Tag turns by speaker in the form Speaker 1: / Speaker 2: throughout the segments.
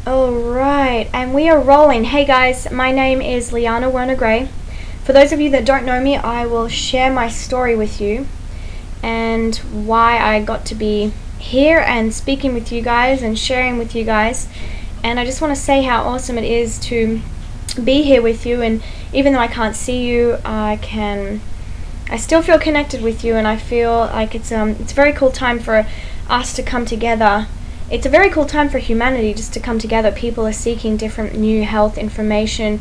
Speaker 1: Alright, and we are rolling. Hey guys, my name is Liana Werner-Gray. For those of you that don't know me, I will share my story with you and why I got to be here and speaking with you guys and sharing with you guys. And I just want to say how awesome it is to be here with you, and even though I can't see you, I still feel connected with you, and I feel like it's a very cool time for us to come together. It's a very cool time for humanity just to come together. People are seeking different new health information,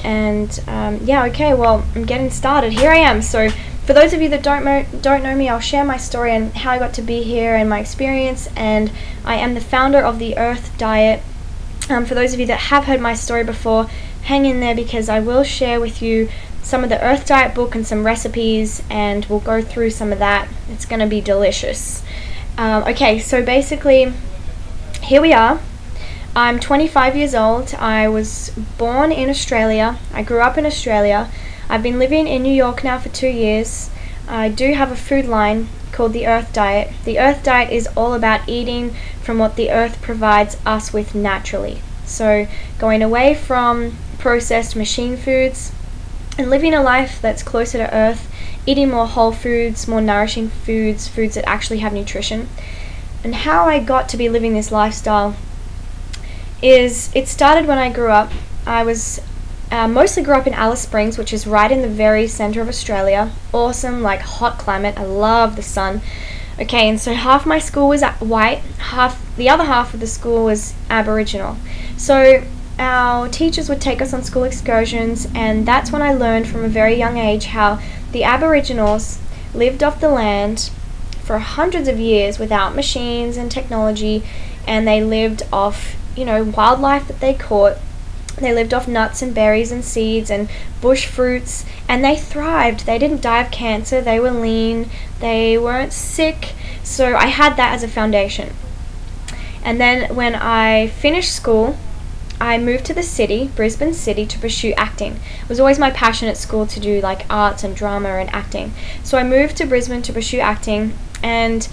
Speaker 1: and yeah, okay, well, I'm getting started. Here I am. So for those of you that don't know me, I'll share my story and how I got to be here and my experience. And I am the founder of the Earth Diet. For those of you that have heard my story before, hang in there, because I will share with you some of the Earth Diet book and some recipes, and we'll go through some of that. It's going to be delicious. Okay, so basically, here we are. I'm 25 years old. I was born in Australia. I grew up in Australia. I've been living in New York now for 2 years. I do have a food line called the Earth Diet. The Earth Diet is all about eating from what the earth provides us with naturally. So going away from processed machine foods and living a life that's closer to earth, eating more whole foods, more nourishing foods, foods that actually have nutrition. And how I got to be living this lifestyle is, it started when I grew up. I was mostly grew up in Alice Springs, which is right in the very center of Australia. Awesome, like hot climate. I love the sun. Okay, and so half my school was white, the other half of the school was Aboriginal. So our teachers would take us on school excursions, and that's when I learned from a very young age how the Aboriginals lived off the land for hundreds of years without machines and technology, and they lived off, wildlife that they caught. They lived off nuts and berries and seeds and bush fruits, and they thrived. They didn't die of cancer. They were lean. They weren't sick. So I had that as a foundation. And then when I finished school, I moved to the city, Brisbane City, to pursue acting. It was always my passion at school to do like arts and drama and acting. So I moved to Brisbane to pursue acting, and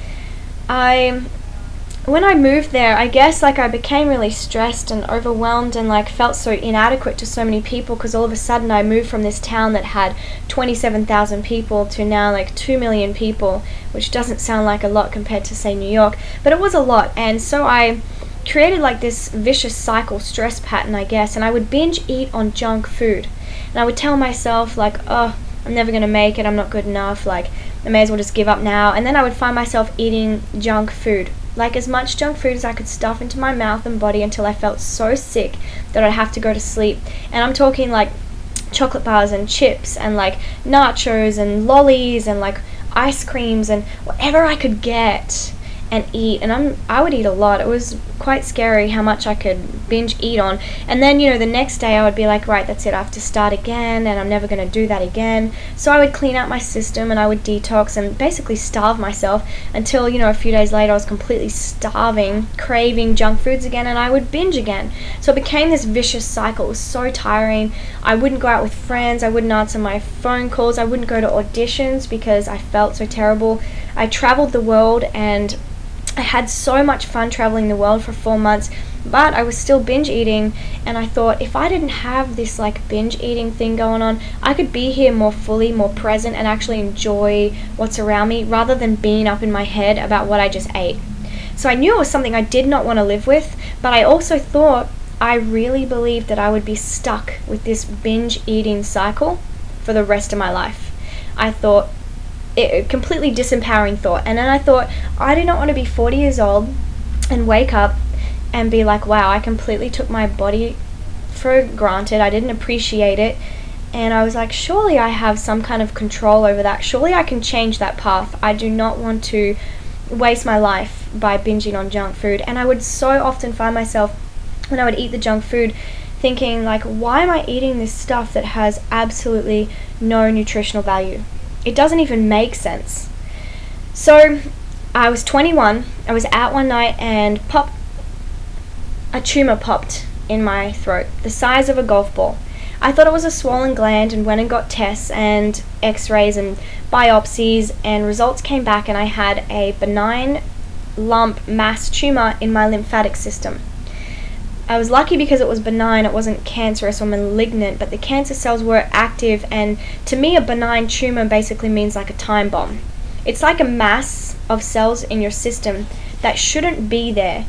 Speaker 1: when I moved there, I guess I became really stressed and overwhelmed and felt so inadequate to so many people, because all of a sudden I moved from this town that had 27,000 people to now 2 million people, which doesn't sound like a lot compared to, say, New York, but it was a lot. And so I created this vicious cycle, stress pattern, I guess, and I would binge eat on junk food. And I would tell myself oh, I'm never gonna make it, I'm not good enough, I may as well just give up now. And then I would find myself eating junk food, as much junk food as I could stuff into my mouth and body, until I felt so sick that I'd have to go to sleep. And I'm talking chocolate bars and chips and nachos and lollies and ice creams and whatever I could get and eat. And I would eat a lot. It was quite scary how much I could binge eat on. And then the next day I would be right, that's it, I have to start again, and I'm never going to do that again. So I would clean out my system, and I would detox and basically starve myself until a few days later I was completely starving, craving junk foods again, and I would binge again. So it became this vicious cycle. It was so tiring. I wouldn't go out with friends, I wouldn't answer my phone calls, I wouldn't go to auditions because I felt so terrible. I traveled the world, and I had so much fun traveling the world for 4 months, but I was still binge eating. And I thought, if I didn't have this binge eating thing going on, I could be here more fully, more present, and actually enjoy what's around me, rather than being up in my head about what I just ate. So I knew it was something I did not want to live with, but I also thought, I really believed that I would be stuck with this binge eating cycle for the rest of my life. I thought, a completely disempowering thought. And then I thought, I do not want to be 40 years old and wake up and be wow, I completely took my body for granted. I didn't appreciate it. And I was surely I have some kind of control over that. Surely I can change that path. I do not want to waste my life by binging on junk food. And I would so often find myself, when I would eat the junk food, thinking why am I eating this stuff that has absolutely no nutritional value? It doesn't even make sense. So I was 21. I was out one night, and a tumor popped in my throat, the size of a golf ball. I thought it was a swollen gland, and went and got tests and x-rays and biopsies, and results came back, and I had a benign lump mass tumor in my lymphatic system. I was lucky because it was benign, it wasn't cancerous or malignant, but the cancer cells were active, and to me a benign tumor basically means like a time bomb. It's like a mass of cells in your system that shouldn't be there.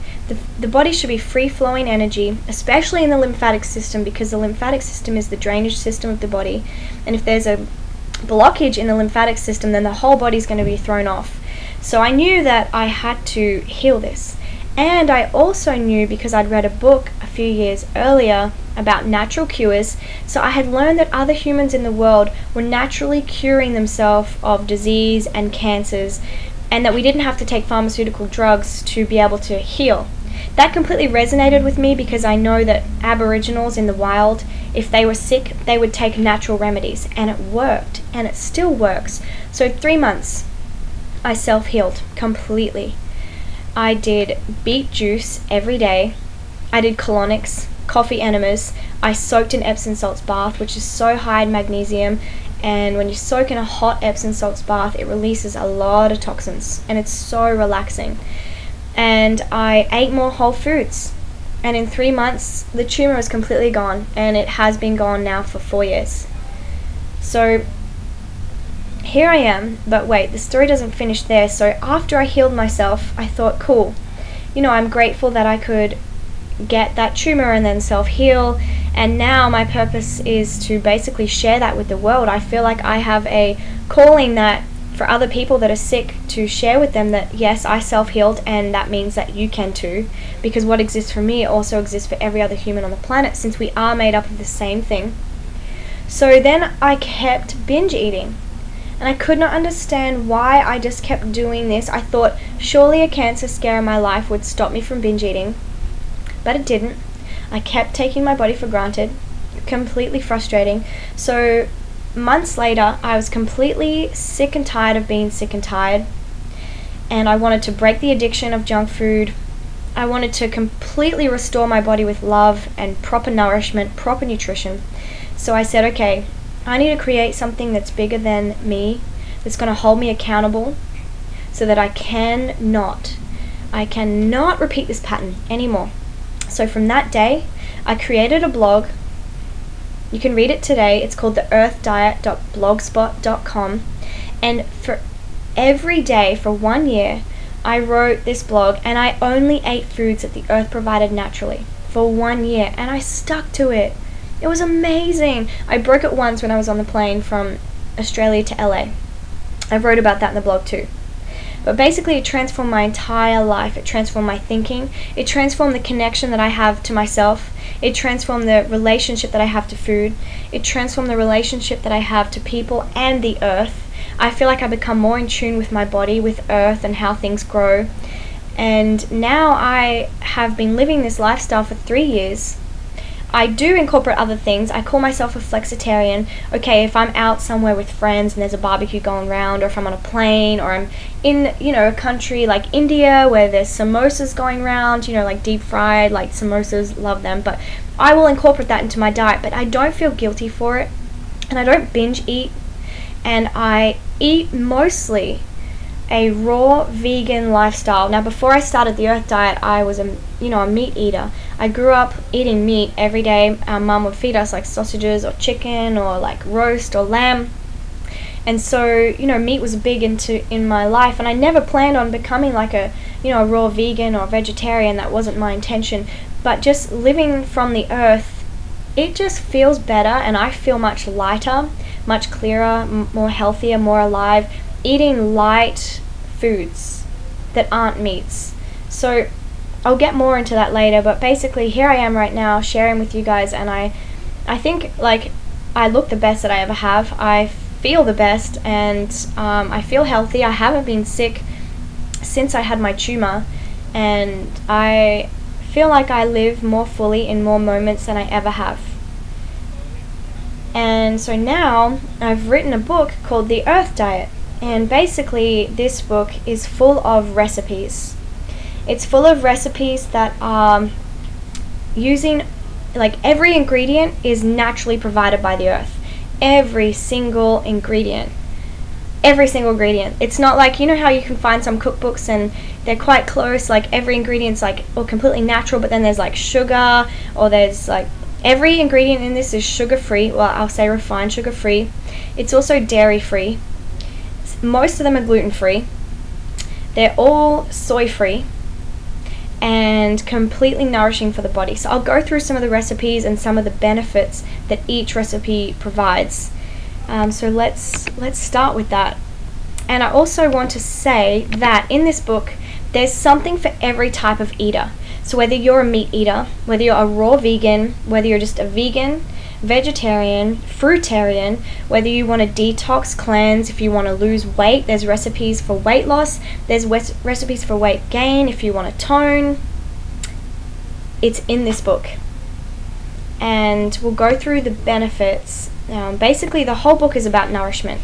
Speaker 1: The body should be free-flowing energy, especially in the lymphatic system, because the lymphatic system is the drainage system of the body, and if there's a blockage in the lymphatic system, then the whole body's going to be thrown off. So I knew that I had to heal this. And I also knew, because I'd read a book a few years earlier about natural cures, so I had learned that other humans in the world were naturally curing themselves of disease and cancers, and that we didn't have to take pharmaceutical drugs to be able to heal. That completely resonated with me, because I know that Aboriginals in the wild, if they were sick, they would take natural remedies, and it worked, and it still works. So 3 months, I self-healed completely. I did beet juice every day. I did colonics, coffee enemas. I soaked in Epsom salts bath, which is so high in magnesium, and when you soak in a hot Epsom salts bath, it releases a lot of toxins, and it's so relaxing. And I ate more whole foods, and in 3 months the tumor was completely gone, and it has been gone now for 4 years. So here I am, but wait, the story doesn't finish there. So after I healed myself, I thought, cool, I'm grateful that I could get that tumor and then self-heal, and now my purpose is to basically share that with the world. I feel like I have a calling that for other people that are sick, to share with them that yes, I self-healed, and that means that you can too, because what exists for me also exists for every other human on the planet, since we are made up of the same thing. So then I kept binge eating, and I could not understand why I just kept doing this. I thought surely a cancer scare in my life would stop me from binge eating, but it didn't. I kept taking my body for granted, completely frustrating. So months later, I was completely sick and tired of being sick and tired, and I wanted to break the addiction of junk food. I wanted to completely restore my body with love and proper nourishment, proper nutrition. So I said, okay, I need to create something that's bigger than me, that's going to hold me accountable, so that I cannot repeat this pattern anymore. So from that day, I created a blog. You can read it today. It's called theearthdiet.blogspot.com, and for every day for 1 year, I wrote this blog, and I only ate foods that the earth provided naturally for 1 year, and I stuck to it. It was amazing. I broke it once when I was on the plane from Australia to LA. I wrote about that in the blog too. But basically it transformed my entire life. It transformed my thinking. It transformed the connection that I have to myself. It transformed the relationship that I have to food. It transformed the relationship that I have to people and the earth. I feel like I become more in tune with my body, with earth, and how things grow. And now I have been living this lifestyle for 3 years. I do incorporate other things. I call myself a flexitarian. Okay, if I'm out somewhere with friends and there's a barbecue going around, or if I'm on a plane, or I'm in, a country like India where there's samosas going around, like deep fried, like samosas, love them. But I will incorporate that into my diet, but I don't feel guilty for it, and I don't binge eat, and I eat mostly a raw vegan lifestyle. Now, before I started the Earth Diet, I was a meat eater. I grew up eating meat every day. Our mum would feed us like sausages or chicken or like roast or lamb, and so meat was big in my life, and I never planned on becoming like a a raw vegan or vegetarian. That wasn't my intention. But just living from the earth, it just feels better, and I feel much lighter, much clearer, more healthier, more alive, eating light foods that aren't meats. So I'll get more into that later, but basically here I am right now sharing with you guys, and I think like I look the best that I ever have. I feel the best, and I feel healthy. I haven't been sick since I had my tumor, and I feel like I live more fully in more moments than I ever have. And so now I've written a book called The Earth Diet, and basically this book is full of recipes. It's full of recipes that are using, like, every ingredient is naturally provided by the earth. Every single ingredient. every single ingredient. It's not like, you know how you can find some cookbooks and they're quite close, like every ingredient's like or completely natural, but then there's like sugar, or there's like every ingredient in this is sugar free. Well, I'll say refined sugar free. It's also dairy free. Most of them are gluten free. They're all soy free and completely nourishing for the body. So I'll go through some of the recipes and some of the benefits that each recipe provides. So let's start with that. And I also want to say that in this book there's something for every type of eater. So whether you're a meat eater, whether you're a raw vegan, whether you're just a vegan, vegetarian, fruitarian, whether you want to detox, cleanse, if you want to lose weight, there's recipes for weight loss, there's recipes for weight gain, if you want to tone. It's in this book. And we'll go through the benefits. Basically, the whole book is about nourishment.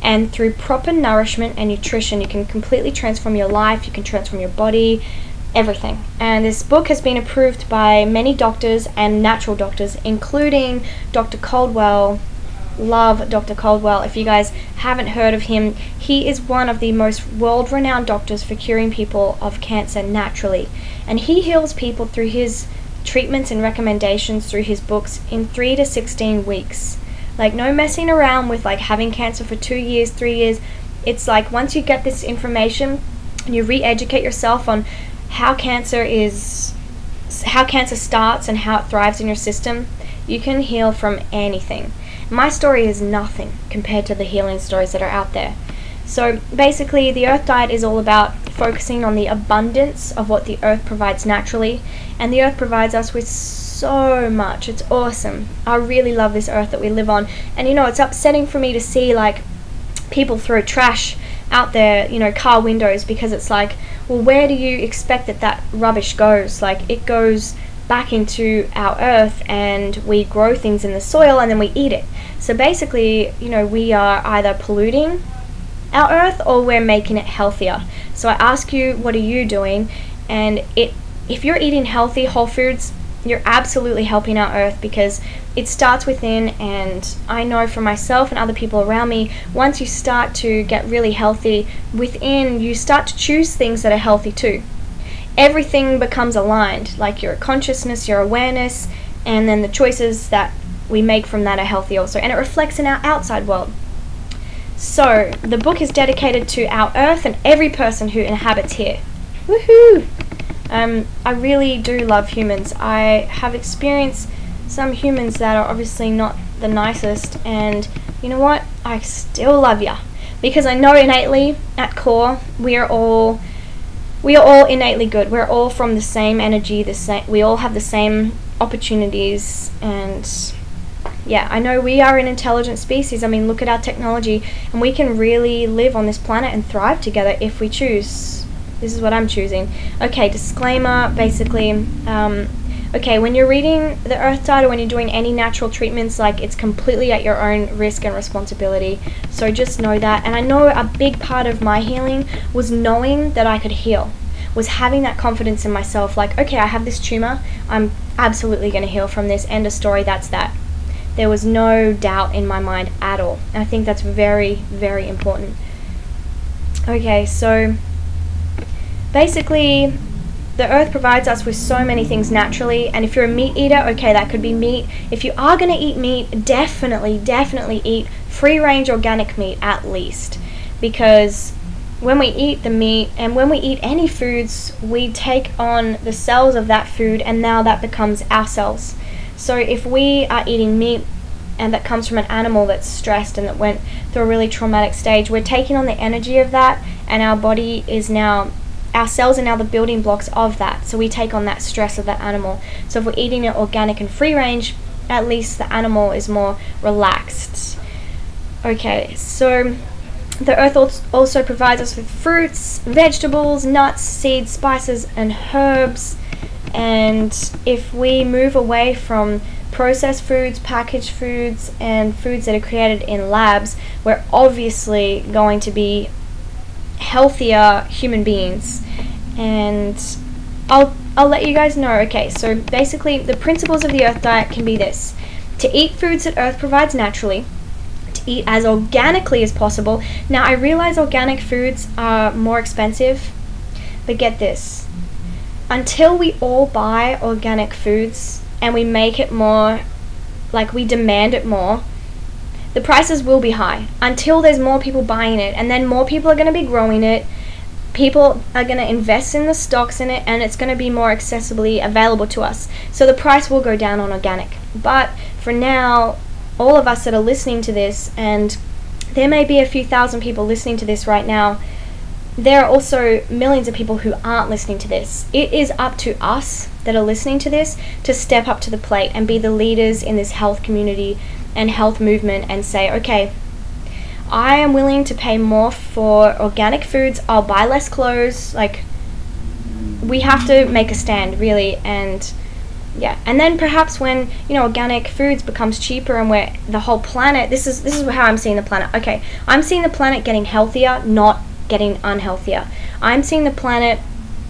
Speaker 1: And through proper nourishment and nutrition, you can completely transform your life, you can transform your body, everything. And this book has been approved by many doctors and natural doctors, including Dr. Caldwell. Love Dr. Caldwell. If you guys haven't heard of him, he is one of the most world-renowned doctors for curing people of cancer naturally. And he heals people through his treatments and recommendations through his books in 3 to 16 weeks. Like, no messing around with like having cancer for 2 years, 3 years. It's like once you get this information, you re-educate yourself on how cancer starts and how it thrives in your system, you can heal from anything. My story is nothing compared to the healing stories that are out there. So basically, the Earth Diet is all about focusing on the abundance of what the Earth provides naturally, and the Earth provides us with so much. It's awesome. I really love this Earth that we live on. And you know, it's upsetting for me to see like people throw trash out there, you know, car windows, because it's like, well, where do you expect that rubbish goes? Like, it goes back into our earth and we grow things in the soil and then we eat it. So basically, you know, we are either polluting our earth or we're making it healthier. So I ask you, what are you doing? And if you're eating healthy whole foods, you're absolutely helping our earth, because it starts within. And I know for myself and other people around me, once you start to get really healthy within, you start to choose things that are healthy too. Everything becomes aligned, like your consciousness, your awareness, and then the choices that we make from that are healthy also, and it reflects in our outside world. So the book is dedicated to our earth and every person who inhabits here. Woohoo! I really do love humans. I have experienced some humans that are obviously not the nicest, and you know what? I still love ya, because I know innately at core we are all innately good. We're all from the same energy, we all have the same opportunities, and yeah, I know we are an intelligent species. I mean, look at our technology, and we can really live on this planet and thrive together if we choose. This is what I'm choosing. Okay, disclaimer, basically, okay, when you're reading the Earth Diet or when you're doing any natural treatments, like, it's completely at your own risk and responsibility. So just know that. And I know a big part of my healing was knowing that I could heal, was having that confidence in myself, like, okay, I have this tumor, I'm absolutely going to heal from this, end of story, that's that. There was no doubt in my mind at all. And I think that's very, very important. Okay, so basically, the earth provides us with so many things naturally, and if you're a meat eater, okay, that could be meat. If you are going to eat meat, definitely eat free-range organic meat at least, because when we eat the meat and when we eat any foods, we take on the cells of that food, and now that becomes our cells. So if we are eating meat and that comes from an animal that's stressed and that went through a really traumatic stage, we're taking on the energy of that, and our body is now, our cells are now the building blocks of that. So we take on that stress of that animal. So if we're eating it organic and free range, at least the animal is more relaxed. Okay, so the earth also provides us with fruits, vegetables, nuts, seeds, spices, and herbs. And if we move away from processed foods, packaged foods, and foods that are created in labs, we're obviously going to be healthier human beings. And I'll let you guys know. Okay, so basically the principles of the Earth Diet can be this: to eat foods that Earth provides naturally, to eat as organically as possible. Now, I realize organic foods are more expensive, but get this. Until we all buy organic foods and we make it more, like we demand it more, the prices will be high until there's more people buying it, and then more people are going to be growing it. People are going to invest in the stocks in it, and it's going to be more accessibly available to us. So the price will go down on organic. But for now, all of us that are listening to this, and there may be a few thousand people listening to this right now, there are also millions of people who aren't listening to this. It is up to us that are listening to this to step up to the plate and be the leaders in this health community and health movement and say, okay, I am willing to pay more for organic foods. I'll buy less clothes. Like, we have to make a stand, really. And yeah, and then perhaps when, you know, organic foods becomes cheaper and where the whole planet, this is how I'm seeing the planet. Okay, I'm seeing the planet getting healthier, not getting unhealthier. I'm seeing the planet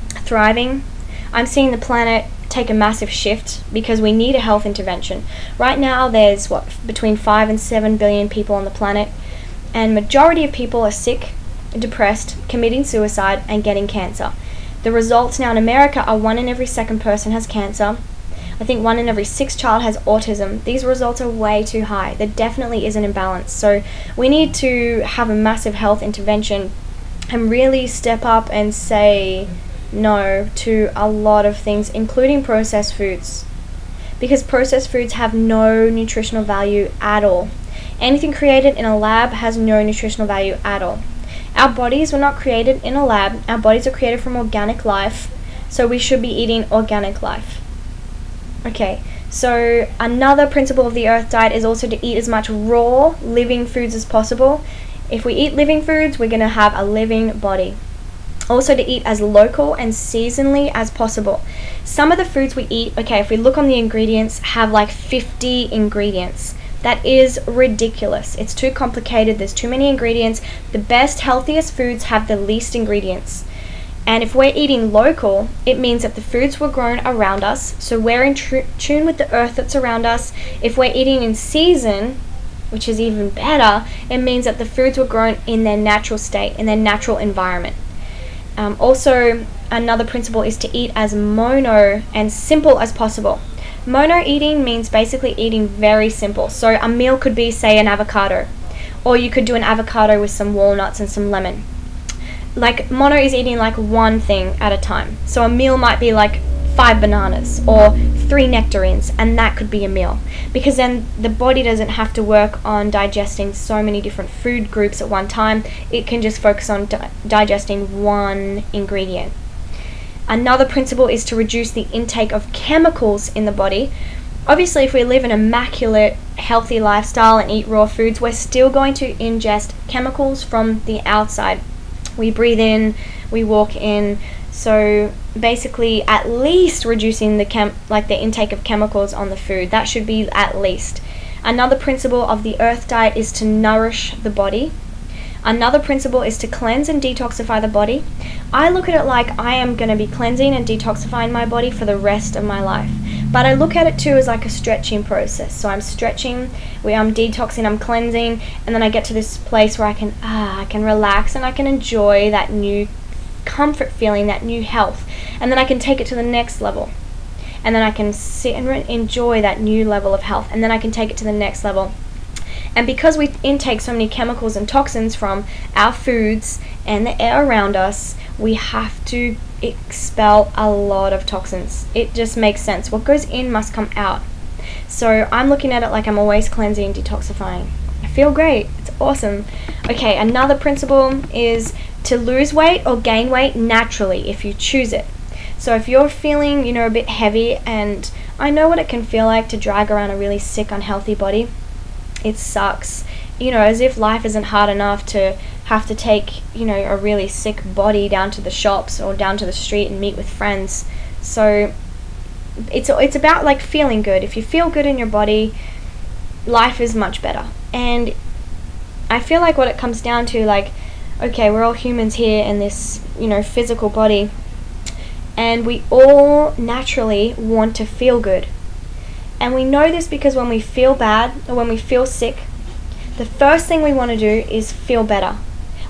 Speaker 1: thriving. I'm seeing the planet take a massive shift because we need a health intervention. Right now there's between 5 and 7 billion people on the planet, and majority of people are sick, depressed, committing suicide, and getting cancer. The results now in America are 1 in every 2nd person has cancer. I think 1 in every 6th child has autism. These results are way too high. There definitely is an imbalance. So we need to have a massive health intervention and really step up and say no to a lot of things, including processed foods, because processed foods have no nutritional value at all. Anything created in a lab has no nutritional value at all. Our bodies were not created in a lab. Our bodies are created from organic life, so we should be eating organic life. Okay, so another principle of the Earth Diet is also to eat as much raw, living foods as possible. If we eat living foods, we're going to have a living body. Also, to eat as local and seasonally as possible. Some of the foods we eat, okay, if we look on the ingredients, have like 50 ingredients. That is ridiculous. It's too complicated. There's too many ingredients. The best, healthiest foods have the least ingredients. And if we're eating local, it means that the foods were grown around us, so we're in tune with the earth that's around us. If we're eating in season, which is even better, it means that the foods were grown in their natural state, in their natural environment. Also, another principle is to eat as mono and simple as possible. Mono eating means basically eating very simple. So a meal could be, say, an avocado, or you could do an avocado with some walnuts and some lemon. Like, mono is eating like one thing at a time. So a meal might be like 5 bananas or 3 nectarines, and that could be a meal, because then the body doesn't have to work on digesting so many different food groups at one time. It can just focus on digesting one ingredient. Another principle is to reduce the intake of chemicals in the body. Obviously, if we live an immaculate, healthy lifestyle and eat raw foods, we're still going to ingest chemicals from the outside. We breathe in, we walk in. So basically, at least reducing the intake of chemicals on the food. That should be at least. Another principle of the Earth Diet is to nourish the body. Another principle is to cleanse and detoxify the body. I look at it like I am going to be cleansing and detoxifying my body for the rest of my life. But I look at it too as like a stretching process. So I'm stretching, I'm detoxing, I'm cleansing, and then I get to this place where I can relax and I can enjoy that new comfort feeling, that new health, and then I can take it to the next level, and then I can sit and enjoy that new level of health, and then I can take it to the next level. And because we intake so many chemicals and toxins from our foods and the air around us, we have to expel a lot of toxins. It just makes sense. What goes in must come out. So I'm looking at it like I'm always cleansing and detoxifying. I feel great. It's awesome. Okay, another principle is to lose weight or gain weight naturally if you choose it. So if you're feeling, a bit heavy, and I know what it can feel like to drag around a really sick, unhealthy body. It sucks. As if life isn't hard enough to have to take, a really sick body down to the shops or down to the street and meet with friends. So it's about like feeling good. If you feel good in your body, life is much better. And I feel like what it comes down to, like, okay, we're all humans here in this, physical body, and we all naturally want to feel good. And we know this because when we feel bad or when we feel sick, the first thing we want to do is feel better.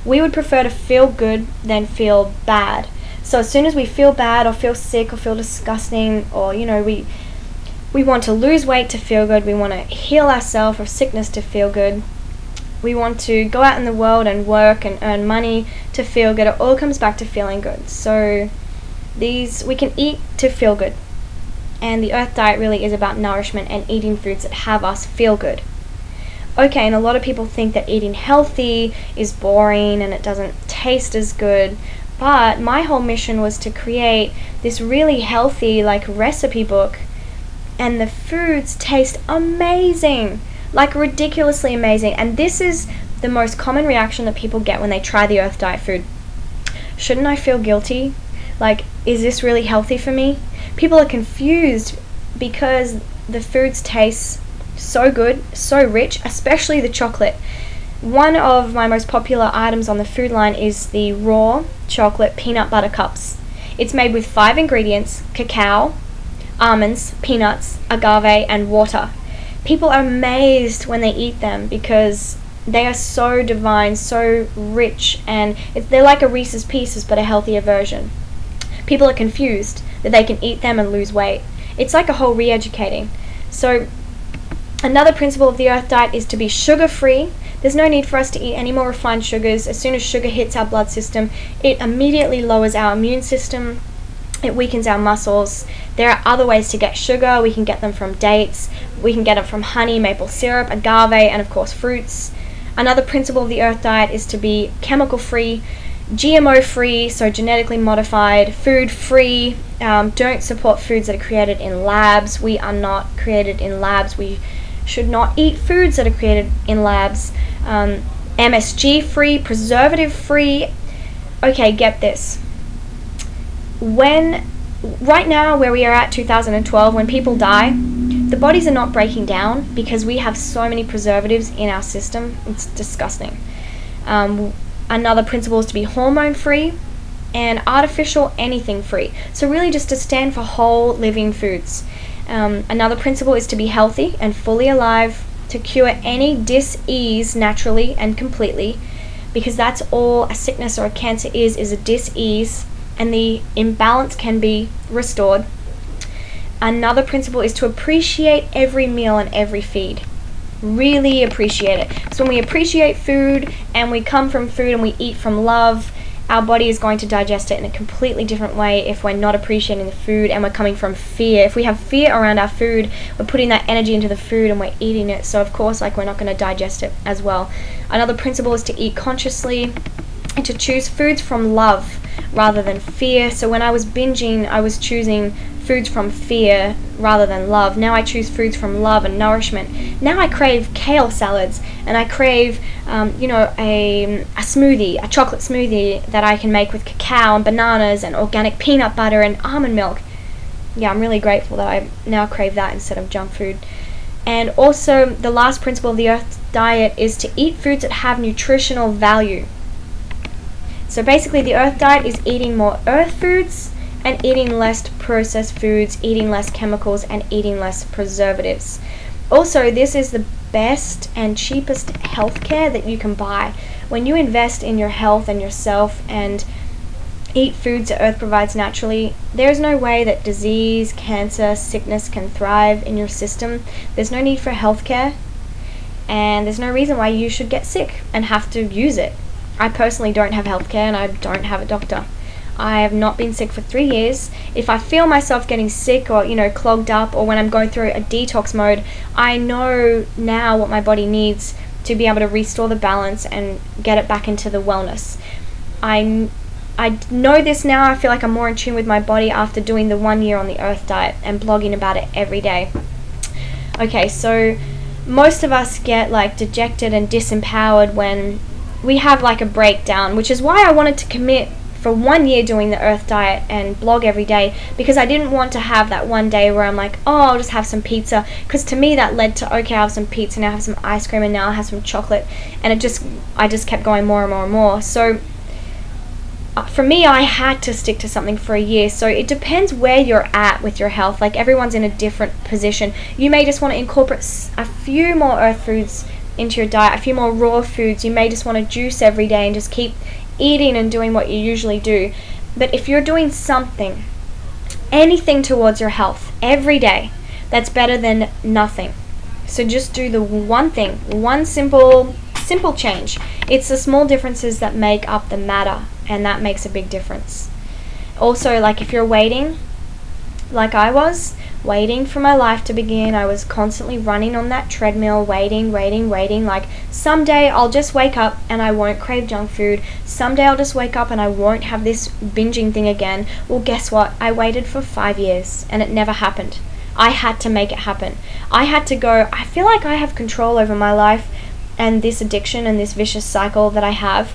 Speaker 1: We would prefer to feel good than feel bad. So as soon as we feel bad or feel sick or feel disgusting, or we want to lose weight to feel good, we want to heal ourselves of sickness to feel good, we want to go out in the world and work and earn money to feel good, it all comes back to feeling good. So we can eat to feel good. And the Earth Diet really is about nourishment and eating foods that have us feel good. Okay, and a lot of people think that eating healthy is boring and it doesn't taste as good. But my whole mission was to create this really healthy recipe book, and the foods taste amazing, ridiculously amazing. And this is the most common reaction that people get when they try the Earth Diet food. Shouldn't I feel guilty? Is this really healthy for me? People are confused because the foods taste so good, so rich, especially the chocolate. One of my most popular items on the food line is the raw chocolate peanut butter cups. It's made with 5 ingredients: cacao, almonds, peanuts, agave, and water. People are amazed when they eat them because they are so divine, so rich, and they're like a Reese's Pieces but a healthier version. People are confused that they can eat them and lose weight. It's like a whole re-educating. So another principle of the Earth Diet is to be sugar-free. There's no need for us to eat any more refined sugars. As soon as sugar hits our blood system, it immediately lowers our immune system. It weakens our muscles. There are other ways to get sugar. We can get them from dates. We can get it from honey, maple syrup, agave, and of course fruits. Another principle of the Earth Diet is to be chemical-free, GMO-free, so genetically modified, food-free. Don't support foods that are created in labs. We are not created in labs. We should not eat foods that are created in labs. MSG-free, preservative-free. Okay, get this. Right now, where we are at 2012, when people die, the bodies are not breaking down because we have so many preservatives in our system. It's disgusting. Another principle is to be hormone-free and artificial anything-free. So really just to stand for whole living foods. Another principle is to be healthy and fully alive, to cure any dis-ease naturally and completely, because that's all a sickness or a cancer is a dis-ease, and the imbalance can be restored. Another principle is to appreciate every meal and every feed. Really appreciate it. So when we appreciate food and we come from food and we eat from love, our body is going to digest it in a completely different way if we're not appreciating the food and we're coming from fear. If we have fear around our food, we're putting that energy into the food and we're eating it. So of course, we're not going to digest it as well. Another principle is to eat consciously and to choose foods from love rather than fear. So when I was binging, I was choosing foods from fear rather than love. Now I choose foods from love and nourishment. Now I crave kale salads, and I crave a smoothie, a chocolate smoothie that I can make with cacao and bananas and organic peanut butter and almond milk. Yeah, I'm really grateful that I now crave that instead of junk food. And also the last principle of the Earth Diet is to eat foods that have nutritional value. So basically the Earth Diet is eating more earth foods and eating less processed foods, eating less chemicals, and eating less preservatives. Also, this is the best and cheapest healthcare that you can buy. When you invest in your health and yourself and eat foods that Earth provides naturally, there's no way that disease, cancer, sickness can thrive in your system. There's no need for healthcare, and there's no reason why you should get sick and have to use it. I personally don't have healthcare and I don't have a doctor. I have not been sick for 3 years. If I feel myself getting sick or, clogged up, or when I'm going through a detox mode, I know now what my body needs to be able to restore the balance and get it back into the wellness. I know this now. I feel like I'm more in tune with my body after doing the 1 year on the Earth Diet and blogging about it every day. Okay, so most of us get dejected and disempowered when we have a breakdown, which is why I wanted to commit for 1 year doing the Earth Diet and blog every day, because I didn't want to have that one day where I'm like, oh, I'll just have some pizza, because to me that led to, okay, I'll have some pizza, now I have some ice cream, and now I have some chocolate, and I just kept going more and more and more. So for me, I had to stick to something for a year. So it depends where you're at with your health. Everyone's in a different position. You may just want to incorporate a few more earth foods into your diet, a few more raw foods. You may just want to juice every day and just keep eating and doing what you usually do. But if you're doing something, anything towards your health every day, that's better than nothing. So just do the one thing, one simple change. It's the small differences that make up the matter, and that makes a big difference. Also, like if you're waiting, like I was, waiting for my life to begin, I was constantly running on that treadmill, waiting, like someday I'll just wake up and I won't crave junk food, someday I'll just wake up and I won't have this binging thing again. Well, guess what? I waited for 5 years and it never happened. I had to make it happen. I had to go, I feel like I have control over my life and this addiction and this vicious cycle that I have,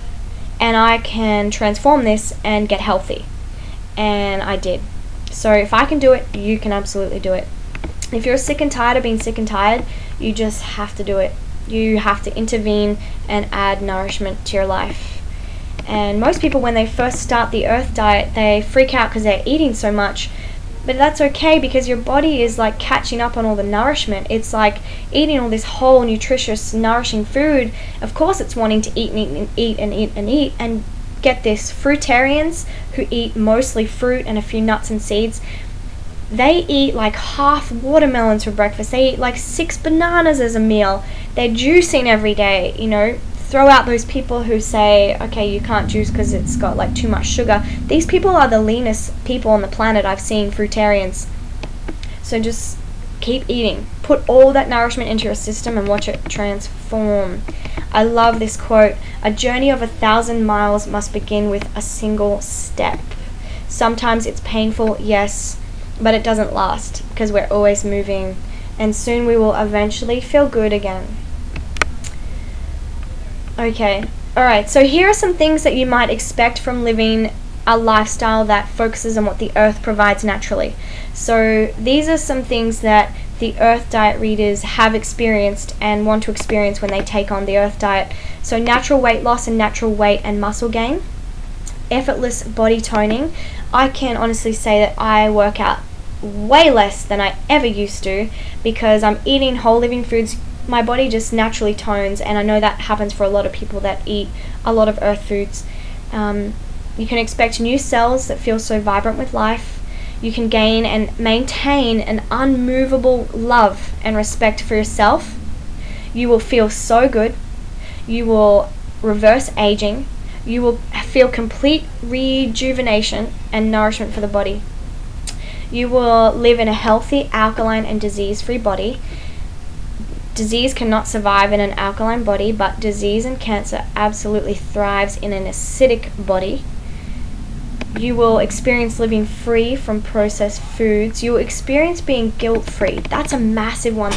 Speaker 1: and I can transform this and get healthy. And I did. So if I can do it, you can absolutely do it. If you're sick and tired of being sick and tired, you just have to do it. You have to intervene and add nourishment to your life. And most people, when they first start the Earth diet, they freak out because they're eating so much. But that's okay, because your body is like catching up on all the nourishment. It's like eating all this whole, nutritious, nourishing food. Of course it's wanting to eat and eat and eat and eat. And get this, fruitarians who eat mostly fruit and a few nuts and seeds, they eat like half watermelons for breakfast. They eat like 6 bananas as a meal. They're juicing every day, you know. Throw out those people who say, okay, you can't juice because it's got like too much sugar. These people are the leanest people on the planet I've seen, fruitarians. So just keep eating. Put all that nourishment into your system and watch it transform. I love this quote. A journey of 1,000 miles must begin with a single step. Sometimes it's painful, yes, but it doesn't last because we're always moving, and soon we will eventually feel good again. Okay, alright, so here are some things that you might expect from living a lifestyle that focuses on what the earth provides naturally. So these are some things that the Earth Diet readers have experienced and want to experience when they take on the Earth Diet. So natural weight loss and natural weight and muscle gain. Effortless body toning. I can honestly say that I work out way less than I ever used to because I'm eating whole living foods. My body just naturally tones, and I know that happens for a lot of people that eat a lot of earth foods. You can expect new cells that feel so vibrant with life. You can gain and maintain an unmovable love and respect for yourself. You will feel so good. You will reverse aging. You will feel complete rejuvenation and nourishment for the body. You will live in a healthy, alkaline, and disease-free body. Disease cannot survive in an alkaline body, but disease and cancer absolutely thrives in an acidic body. You will experience living free from processed foods. You will experience being guilt-free. That's a massive one.